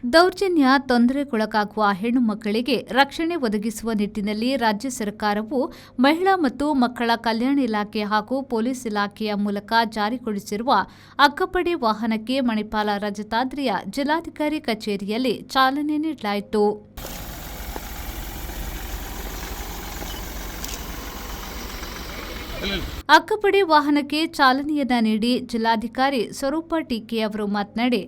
ದೌರ್ಜನ್ಯ ತೊಂದರೆಗೊಳಗಾಗುವ ಹೆಣ್ಣು ಮಕ್ಕಳಿಗೆ ರಕ್ಷಣೆ ಒದಗಿಸುವ ನಿಟ್ಟಿನಲ್ಲಿ ರಾಜ್ಯ ಸರ್ಕಾರವು ಮಹಿಳಾ ಮತ್ತು ಮಕ್ಕಳ ಕಲ್ಯಾಣ ಇಲಾಖೆ ಹಾಗೂ ಪೊಲೀಸ್ ಇಲಾಖೆಯ ಮೂಲಕ ಜಾರಿಗೊಳಿಸಿರುವ ಅಕ್ಕಪಡೆ ವಾಹನಕ್ಕೆ ಮಣಿಪಾಲ ರಜತಾದ್ರಿಯ ಜಿಲ್ಲಾಧಿಕಾರಿ ಕಚೇರಿಯಲ್ಲಿ ಚಾಲನೆ ನೀಡಲಾಯಿತು. ಅಕ್ಕಪಡೆ ವಾಹನಕ್ಕೆ ಚಾಲನೆಯನ್ನ ನೀಡಿ ಜಿಲ್ಲಾಧಿಕಾರಿ ಸ್ವರೂಪ ಟಿಕೆ ಅವರು ಮಾತನಾಡಿ,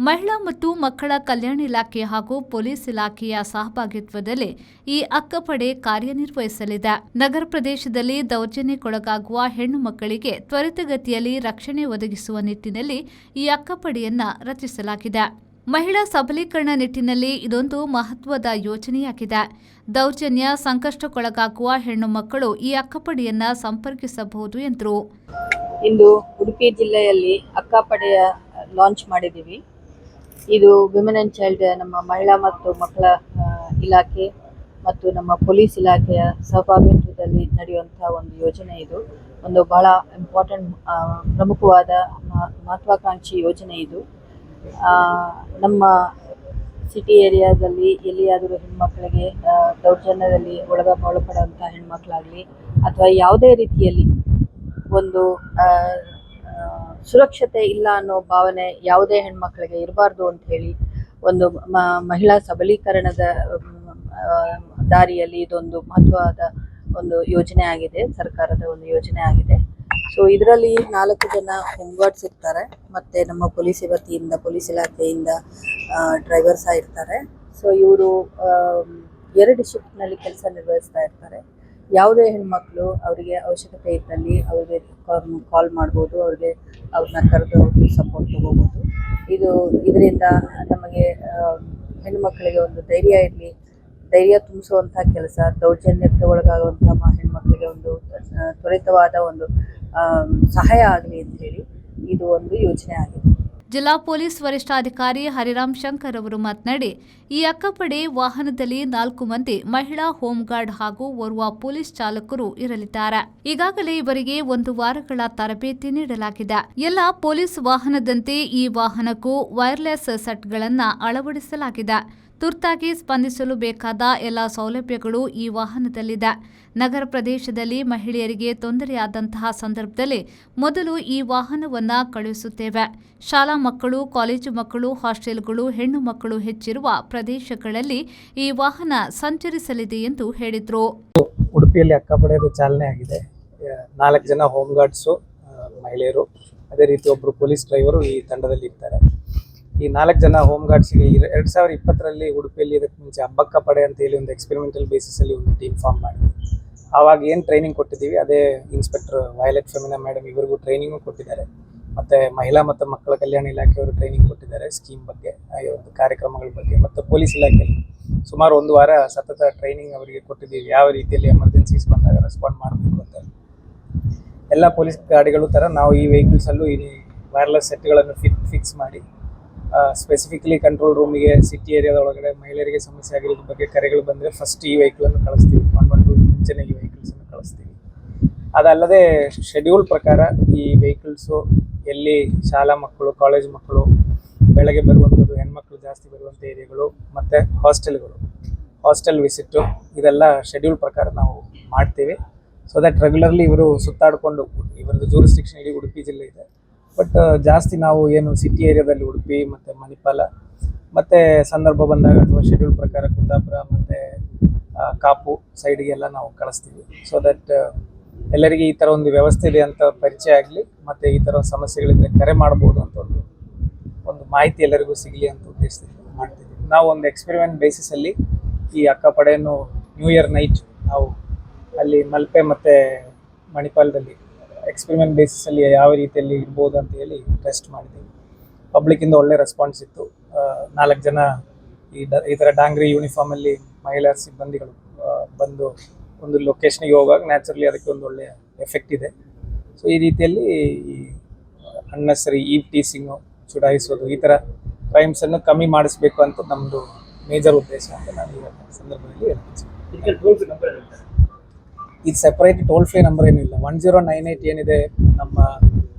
ಮಹಿಳಾ ಮತ್ತು ಮಕ್ಕಳ ಕಲ್ಯಾಣ ಇಲಾಖೆ ಹಾಗೂ ಪೊಲೀಸ್ ಇಲಾಖೆಯ ಸಹಭಾಗಿತ್ವದಲ್ಲಿ ಈ ಅಕ್ಕಪಡೆ ಕಾರ್ಯನಿರ್ವಹಿಸಲಿದೆ. ನಗರ ಪ್ರದೇಶದಲ್ಲಿ ದೌರ್ಜನ್ಯಕ್ಕೊಳಗಾಗುವ ಹೆಣ್ಣು ಮಕ್ಕಳಿಗೆ ತ್ವರಿತಗತಿಯಲ್ಲಿ ರಕ್ಷಣೆ ಒದಗಿಸುವ ನಿಟ್ಟಿನಲ್ಲಿ ಈ ಅಕ್ಕಪಡೆಯನ್ನ ರಚಿಸಲಾಗಿದೆ. ಮಹಿಳಾ ಸಬಲೀಕರಣ ನಿಟ್ಟಿನಲ್ಲಿ ಇದೊಂದು ಮಹತ್ವದ ಯೋಜನೆಯಾಗಿದೆ. ದೌರ್ಜನ್ಯ ಸಂಕಷ್ಟಕ್ಕೊಳಗಾಗುವ ಹೆಣ್ಣು ಮಕ್ಕಳು ಈ ಅಕ್ಕಪಡೆಯನ್ನ ಸಂಪರ್ಕಿಸಬಹುದು ಎಂದರು. ಇಂದು ಉಡುಪಿ ಜಿಲ್ಲೆಯಲ್ಲಿ ಅಕ್ಕಪಡೆಯ ಲಾಂಚ್ ಮಾಡಿದ್ದೀವಿ. ಇದು ವಿಮೆನ್ ಅಂಡ್ ಚೈಲ್ಡ್ ನಮ್ಮ ಮಹಿಳಾ ಮತ್ತು ಮಕ್ಕಳ ಇಲಾಖೆ ಮತ್ತು ನಮ್ಮ ಪೊಲೀಸ್ ಇಲಾಖೆಯ ಸಹಭಾಗಿತ್ವದಲ್ಲಿ ನಡೆಯುವಂತಹ ಒಂದು ಯೋಜನೆ. ಇದು ಒಂದು ಬಹಳ ಇಂಪಾರ್ಟೆಂಟ್ ಪ್ರಮುಖವಾದ ಮಹತ್ವಾಕಾಂಕ್ಷಿ ಯೋಜನೆ. ಇದು ನಮ್ಮ ಸಿಟಿ ಏರಿಯಾದಲ್ಲಿ ಎಲ್ಲಿಯಾದರೂ ಹೆಣ್ಮಕ್ಳಿಗೆ ದೌರ್ಜನ್ಯದಲ್ಲಿ ಒಳಪಡುವಂಥ ಹೆಣ್ಮಕ್ಳಾಗಲಿ ಅಥವಾ ಯಾವುದೇ ರೀತಿಯಲ್ಲಿ ಒಂದು ಸುರಕ್ಷತೆ ಇಲ್ಲ ಅನ್ನೋ ಭಾವನೆ ಯಾವುದೇ ಹೆಣ್ಮಕ್ಳಿಗೆ ಇರಬಾರ್ದು ಅಂತ ಹೇಳಿ ಒಂದು ಮಹಿಳಾ ಸಬಲೀಕರಣದ ದಾರಿಯಲ್ಲಿ ಇದೊಂದು ಮಹತ್ವವಾದ ಒಂದು ಯೋಜನೆ ಆಗಿದೆ, ಸರ್ಕಾರದ ಒಂದು ಯೋಜನೆ ಆಗಿದೆ. ಸೊ ಇದರಲ್ಲಿ 4 ಜನ ಹೋಮ್ಗಾರ್ಡ್ಸ್ ಇರ್ತಾರೆ, ಮತ್ತು ನಮ್ಮ ಪೊಲೀಸ್ ವತಿಯಿಂದ ಪೊಲೀಸ್ ಇಲಾಖೆಯಿಂದ ಡ್ರೈವರ್ಸ್ ಇರ್ತಾರೆ. ಸೊ ಇವರು 2 ಶಿಫ್ಟ್ನಲ್ಲಿ ಕೆಲಸ ನಿರ್ವಹಿಸ್ತಾ ಇರ್ತಾರೆ. ಯಾವುದೇ ಹೆಣ್ಮಕ್ಳು ಅವರಿಗೆ ಅವಶ್ಯಕತೆ ಇದ್ದಲ್ಲಿ ಅವರಿಗೆ ಕಾಲ್ ಮಾಡ್ಬೋದು, ಅವ್ರನ್ನ ಕರೆದು ಅವ್ರಿಗೆ ಸಪೋರ್ಟ್ ತಗೋಬೋದು. ಇದರಿಂದ ನಮಗೆ ಹೆಣ್ಮಕ್ಳಿಗೆ ಒಂದು ಧೈರ್ಯ ತುಂಬಿಸುವಂಥ ಕೆಲಸ, ದೌರ್ಜನ್ಯಕ್ಕೆ ಒಳಗಾಗುವಂಥ ಹೆಣ್ಮಕ್ಳಿಗೆ ಒಂದು ತ್ವರಿತವಾದ ಒಂದು ಸಹಾಯ ಆಗಲಿ ಅಂತ ಹೇಳಿ ಇದು ಒಂದು ಯೋಜನೆ ಆಗಿದೆ. ಜಿಲ್ಲಾ ಪೊಲೀಸ್ ವರಿಷ್ಠಾಧಿಕಾರಿ ಹರಿರಾಮ್ ಶಂಕರ್ ಅವರು ಮಾತನಾಡಿ, ಈ ಅಕ್ಕಪಡೆ ವಾಹನದಲ್ಲಿ 4 ಮಂದಿ ಮಹಿಳಾ ಹೋಂಗಾರ್ಡ್ ಹಾಗೂ ಓರ್ವ ಪೊಲೀಸ್ ಚಾಲಕರು ಇರಲಿದ್ದಾರೆ. ಈಗಾಗಲೇ ಇವರಿಗೆ 1 ವಾರಗಳ ತರಬೇತಿ ನೀಡಲಾಗಿದೆ. ಎಲ್ಲ ಪೊಲೀಸ್ ವಾಹನದಂತೆ ಈ ವಾಹನಕ್ಕೂ ವೈರ್ಲೆಸ್ ಸೆಟ್ಗಳನ್ನು ಅಳವಡಿಸಲಾಗಿದೆ. ತುರ್ತಾಗಿ ಸ್ಪಂದಿಸಲು ಬೇಕಾದ ಎಲ್ಲ ಸೌಲಭ್ಯಗಳು ಈ ವಾಹನದಲ್ಲಿದೆ. ನಗರ ಪ್ರದೇಶದಲ್ಲಿ ಮಹಿಳೆಯರಿಗೆ ತೊಂದರೆಯಾದಂತಹ ಸಂದರ್ಭದಲ್ಲಿ ಮೊದಲು ಈ ವಾಹನವನ್ನು ಕಳುಹಿಸುತ್ತೇವೆ. ಶಾಲಾ ಮಕ್ಕಳು, ಕಾಲೇಜು ಮಕ್ಕಳು, ಹಾಸ್ಟೆಲ್ಗಳು, ಹೆಣ್ಣು ಮಕ್ಕಳು ಹೆಚ್ಚಿರುವ ಪ್ರದೇಶಗಳಲ್ಲಿ ಈ ವಾಹನ ಸಂಚರಿಸಲಿದೆ ಎಂದು ಹೇಳಿದರು. ಉಡುಪಿಯಲ್ಲಿ ಅಕ್ಕಪಡೆದು ಚಾಲನೆ ಆಗಿದೆ. 4 ಜನ ಹೋಮ್ ಗಾರ್ಡ್ಸು ಮಹಿಳೆಯರು, ಅದೇ ರೀತಿ ಒಬ್ಬರು ಪೊಲೀಸ್ ಡ್ರೈವರು ಈ ತಂಡದಲ್ಲಿ ಇರ್ತಾರೆ. ಈ 4 ಜನ ಹೋಮ್ ಗಾರ್ಡ್ಸ್ಗೆ 2020ರಲ್ಲಿ ಉಡುಪಿಯಲ್ಲಿ ಇದಕ್ಕೆ ಮುಂಚೆ ಅಬ್ಬಕ್ಕ ಪಡೆ ಅಂತ ಹೇಳಿ ಒಂದು ಎಕ್ಸ್ಪೆರಿಮೆಂಟಲ್ ಬೇಸಿಸಲ್ಲಿ ಒಂದು ಟೀಮ್ ಫಾರ್ಮ್ ಮಾಡಿದ್ವಿ. ಆವಾಗ ಏನು ಟ್ರೈನಿಂಗ್ ಕೊಟ್ಟಿದ್ದೀವಿ ಅದೇ ಇನ್ಸ್ಪೆಕ್ಟರ್ ವಯಲೆಟ್ ಫೆಮಿನಾ ಮೇಡಮ್ ಇವರಿಗೂ ಟ್ರೈನಿಂಗು ಕೊಟ್ಟಿದ್ದಾರೆ. ಮತ್ತು ಮಹಿಳಾ ಮತ್ತು ಮಕ್ಕಳ ಕಲ್ಯಾಣ ಇಲಾಖೆಯವರು ಟ್ರೈನಿಂಗ್ ಕೊಟ್ಟಿದ್ದಾರೆ ಸ್ಕೀಮ್ ಬಗ್ಗೆ, ಒಂದು ಕಾರ್ಯಕ್ರಮಗಳ ಬಗ್ಗೆ. ಮತ್ತು ಪೊಲೀಸ್ ಇಲಾಖೆಯಲ್ಲಿ ಸುಮಾರು 1 ವಾರ ಸತತ ಟ್ರೈನಿಂಗ್ ಅವರಿಗೆ ಕೊಟ್ಟಿದ್ದೀವಿ, ಯಾವ ರೀತಿಯಲ್ಲಿ ಎಮರ್ಜೆನ್ಸೀಸ್ ಬಂದಾಗ ರೆಸ್ಪಾಂಡ್ ಮಾಡಬೇಕು ಅಂತ. ಎಲ್ಲ ಪೊಲೀಸ್ ಗಾಡಿಗಳು ಥರ ನಾವು ಈ ವೆಹಿಕಲ್ಸಲ್ಲೂ ಈ ವೈರ್ಲೆಸ್ ಸೆಟ್ಗಳನ್ನು ಫಿಕ್ಸ್ ಮಾಡಿ ಸ್ಪೆಸಿಫಿಕಲಿ ಕಂಟ್ರೋಲ್ ರೂಮಿಗೆ ಸಿಟಿ ಏರಿಯಾದ ಒಳಗಡೆ ಮಹಿಳೆಯರಿಗೆ ಸಮಸ್ಯೆ ಆಗಿರೋದ್ರ ಬಗ್ಗೆ ಕರೆಗಳು ಬಂದರೆ ಫಸ್ಟ್ ಈ ವೆಹಿಕಲನ್ನು ಕಳಿಸ್ತೀವಿ, 112 ಮುಂಚೆನೇ ಈ ವೆಹಿಕಲ್ಸನ್ನು ಕಳಿಸ್ತೀವಿ. ಅದಲ್ಲದೆ ಶೆಡ್ಯೂಲ್ ಪ್ರಕಾರ ಈ ವೆಹಿಕಲ್ಸು ಎಲ್ಲಿ ಶಾಲಾ ಮಕ್ಕಳು, ಕಾಲೇಜ್ ಮಕ್ಕಳು, ಬೆಳಗ್ಗೆ ಬರುವಂಥದ್ದು, ಹೆಣ್ಮಕ್ಳು ಜಾಸ್ತಿ ಬರುವಂಥ ಏರಿಯಾಗಳು ಮತ್ತು ಹಾಸ್ಟೆಲ್ ವಿಸಿಟ್ಟು, ಇದೆಲ್ಲ ಶೆಡ್ಯೂಲ್ ಪ್ರಕಾರ ನಾವು ಮಾಡ್ತೀವಿ. ಸೊ ದಟ್ ರೆಗ್ಯುಲರ್ಲಿ ಇವರು ಸುತ್ತಾಡಿಕೊಂಡು, ಇವರದ್ದು ಜೂರಿಸ್ಡಿಕ್ಷನ್ ಇಡೀ ಉಡುಪಿ ಜಿಲ್ಲೆ ಇದೆ. ಬಟ್ ಜಾಸ್ತಿ ನಾವು ಏನು ಸಿಟಿ ಏರಿಯಾದಲ್ಲಿ ಉಡುಪಿ ಮತ್ತು ಮಣಿಪಾಲ ಮತ್ತು ಸಂದರ್ಭ ಬಂದಾಗ ಅಥವಾ ಶೆಡ್ಯೂಲ್ ಪ್ರಕಾರ ಕುಂದಾಪುರ ಮತ್ತು ಕಾಪು ಸೈಡ್ಗೆಲ್ಲ ನಾವು ಕಳಿಸ್ತೀವಿ. ಸೊ ದಟ್ ಎಲ್ಲರಿಗೆ ಈ ಥರ ಒಂದು ವ್ಯವಸ್ಥೆ ಇದೆ ಅಂತ ಪರಿಚಯ ಆಗಲಿ, ಮತ್ತು ಈ ಥರ ಸಮಸ್ಯೆಗಳಿದ್ರೆ ಕರೆ ಮಾಡ್ಬೋದು ಅಂತ ಒಂದು ಮಾಹಿತಿ ಎಲ್ಲರಿಗೂ ಸಿಗಲಿ ಅಂತ ಉದ್ದೇಶದಿಂದ ಮಾಡ್ತಿದ್ದೀವಿ. ನಾವು ಒಂದು ಎಕ್ಸ್ಪೆರಿಮೆಂಟ್ ಬೇಸಿಸಲ್ಲಿ ಈ ಅಕ್ಕಪಡೆಯನ್ನು ನ್ಯೂ ಇಯರ್ ನೈಟ್ ನಾವು ಅಲ್ಲಿ ಮಲ್ಪೆ ಮತ್ತು ಮಣಿಪಾಲದಲ್ಲಿ ಎಕ್ಸ್ಪೆರಿಮೆಂಟ್ ಬೇಸಿಸಲ್ಲಿ ಯಾವ ರೀತಿಯಲ್ಲಿ ಇರ್ಬೋದು ಅಂತ ಹೇಳಿ ಟೆಸ್ಟ್ ಮಾಡಿದ್ದೀವಿ. ಪಬ್ಲಿಕ್ಕಿಂದ ಒಳ್ಳೆ ರೆಸ್ಪಾನ್ಸ್ ಇತ್ತು. 4 ಜನ ಈ ಥರ ಡಾಂಗ್ರಿ ಯೂನಿಫಾರ್ಮಲ್ಲಿ ಮಹಿಳಾ ಸಿಬ್ಬಂದಿಗಳು ಬಂದು ಒಂದು ಲೊಕೇಶನ್ಗೆ ಹೋಗುವಾಗ ನ್ಯಾಚುರಲಿ ಅದಕ್ಕೆ ಒಂದು ಒಳ್ಳೆಯ ಎಫೆಕ್ಟ್ ಇದೆ. ಸೊ ಈ ರೀತಿಯಲ್ಲಿ ಈ ಅನ್ನೆಸರಿ ಈವ್ ಟೀಸಿಂಗು, ಚುಡಾಯಿಸೋದು, ಈ ಥರ ಕ್ರೈಮ್ಸನ್ನು ಕಮ್ಮಿ ಮಾಡಿಸ್ಬೇಕು ಅಂತ ನಮ್ಮದು ಮೇಜರ್ ಉದ್ದೇಶ ಅಂತ ನಾನು ಈ ಸಂದರ್ಭದಲ್ಲಿ ಹೇಳ್ತೀನಿ. ಇದು ಸೆಪರೇಟ್ ಟೋಲ್ ಫ್ರೀ ನಂಬರ್ ಏನಿಲ್ಲ. 1098 ಏನಿದೆ ನಮ್ಮ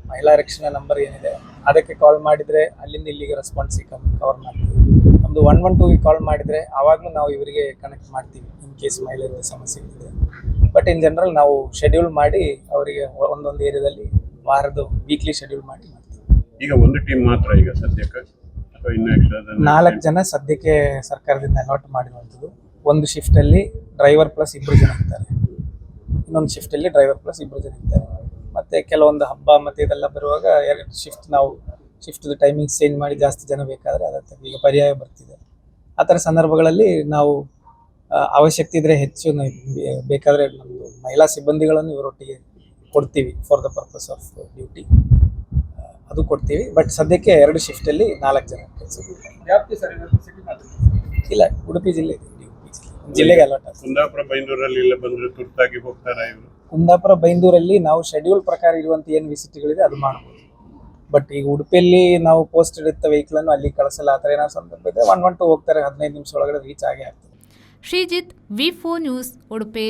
ಮಹಿಳಾ ರಕ್ಷಣಾ ನಂಬರ್ ಏನಿದೆ ಅದಕ್ಕೆ ಕಾಲ್ ಮಾಡಿದರೆ ಅಲ್ಲಿಂದ ಇಲ್ಲಿಗೆ ರೆಸ್ಪಾನ್ಸಿಗೆ ಕವರ್ ಮಾಡ್ತೀವಿ. ನಮ್ಮದು 112ಗೆ ಕಾಲ್ ಮಾಡಿದರೆ ಆವಾಗಲೂ ನಾವು ಇವರಿಗೆ ಕನೆಕ್ಟ್ ಮಾಡ್ತೀವಿ ಇನ್ ಕೇಸ್ ಮಹಿಳೆಯರಿಗೆ ಸಮಸ್ಯೆ ಇದೆ. ಬಟ್ ಇನ್ ಜನರಲ್ ನಾವು ಶೆಡ್ಯೂಲ್ ಮಾಡಿ ಅವರಿಗೆ ಒಂದೊಂದು ಏರಿಯಾದಲ್ಲಿ ವಾರದ ವೀಕ್ಲಿ ಶೆಡ್ಯೂಲ್ ಮಾಡಿ ಮಾಡ್ತೀವಿ. ಈಗ ಒಂದು ಟೀಮ್ ಮಾತ್ರ ಈಗ ಸದ್ಯಕ್ಕೆ ಅಥವಾ ಇನ್ನೂ ಎಕ್ಸ್ಟ್ರಾ 4 ಜನ ಸದ್ಯಕ್ಕೆ ಸರ್ಕಾರದಿಂದ ಅಲಾಟ್ ಮಾಡಿರುವಂಥದ್ದು. ಒಂದು ಶಿಫ್ಟಲ್ಲಿ ಡ್ರೈವರ್ ಪ್ಲಸ್ 2 ಜನ ಇರ್ತಾರೆ, ಇನ್ನೊಂದು ಶಿಫ್ಟಲ್ಲಿ ಡ್ರೈವರ್ ಪ್ಲಸ್ 2 ಜನ ಇರ್ತಾರೆ. ಮತ್ತು ಕೆಲವೊಂದು ಹಬ್ಬ ಮತ್ತು ಇದೆಲ್ಲ ಬರುವಾಗ 2 ಶಿಫ್ಟ್ ನಾವು ಶಿಫ್ಟ್ದು ಟೈಮಿಂಗ್ಸ್ ಚೇಂಜ್ ಮಾಡಿ ಜಾಸ್ತಿ ಜನ ಬೇಕಾದರೆ ಅದಕ್ಕೆ ಈಗ ಪರ್ಯಾಯ ಬರ್ತಿದೆ. ಆ ಥರ ಸಂದರ್ಭಗಳಲ್ಲಿ ನಾವು ಅವಶ್ಯಕತೆ ಇದ್ದರೆ ಹೆಚ್ಚು ಬೇಕಾದರೆ ನಮ್ಮದು ಮಹಿಳಾ ಸಿಬ್ಬಂದಿಗಳನ್ನು ಇವರೊಟ್ಟಿಗೆ ಕೊಡ್ತೀವಿ for the purpose of duty, ಅದು ಕೊಡ್ತೀವಿ. ಬಟ್ ಸದ್ಯಕ್ಕೆ 2 ಶಿಫ್ಟಲ್ಲಿ 4 ಜನ ಕೆಲಸ ಇಲ್ಲ. ಉಡುಪಿ ಜಿಲ್ಲೆ ಜಿಲ್ಲೆಗೆ ಅಲಾಟ್ ಆಗ್ತದೆ. ಕುಂದಾಪುರ ಬೈಂದೂರಲ್ಲಿ ಇಲ್ಲ ಬಂದರೆ ತುರ್ತಾಗಿ ಹೋಗ್ತಾರಾ ಇವರು? ಕುಂದಾಪುರ ಬೈಂದೂರಲ್ಲಿ ನಾವು ಶೆಡ್ಯೂಲ್ ಪ್ರಕಾರ ಇರುವಂಥ ಏನು ವಿಸಿಟ್ಗಳಿದೆ ಅದು ಮಾಡ್ಬೋದು. ಬಟ್ ಈಗ ಉಡುಪಿಯಲ್ಲಿ ನಾವು ಪೋಸ್ಟ್ ಇಡುತ್ತ ವೆಹಿಕಲನ್ನು ಅಲ್ಲಿ ಕಳಿಸಲ್ಲ. ಆ ಥರ ಏನೋ ಸಂದರ್ಭ ಇದ್ದರೆ 112 ಹೋಗ್ತಾರೆ, 15 ನಿಮಿಷ ಒಳಗಡೆ ರೀಚ್ ಆಗೇ ಆಗ್ತದೆ. ಶ್ರೀಜಿತ್, ವಿ4 ನ್ಯೂಸ್, ಉಡುಪಿ.